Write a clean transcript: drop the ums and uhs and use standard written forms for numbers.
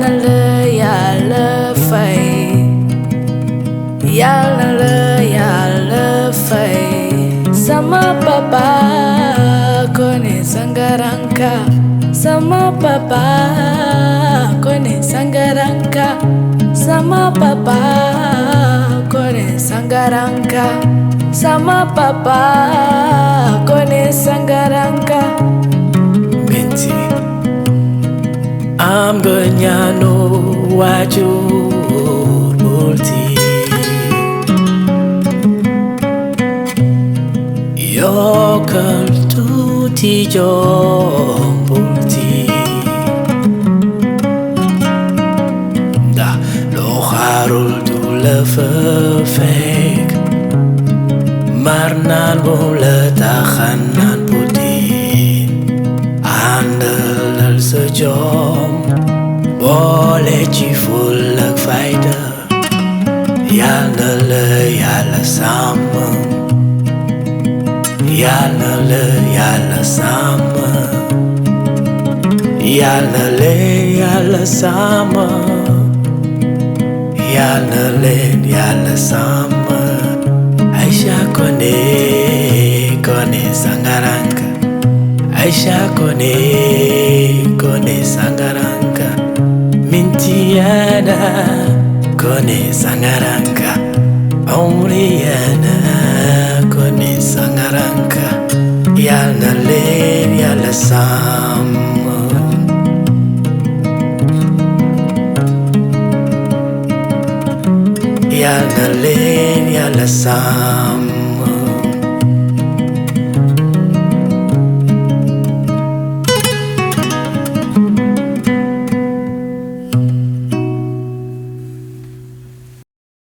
Yàlla la Yàlla fay, Yàlla la Yàlla fay. Sama papa Kone Sangaranka, sama papa Kone Sangaranka, sama papa Kone Sangaranka, sama papa Kone Sangaranka. Minti am ganyano wajur multi yokal tuti jombulti da lo harul du le fek marnan le takhanan putin andal sejom boleh ci ful ak fayda yàlla la yàlla sàmm yàlla la yàlla sàmm yàlla la yàlla sàmm yàlla leen yàlla sàmm Aisha Kone Kone Sangaranka, Aisha Kone Kone Sangaranka, Mintiana Kone Sangaranka, Umriana Kone Sangaranka, Yàlla leen Yàlla sàmm. Yàlla leen Yàlla sàmm.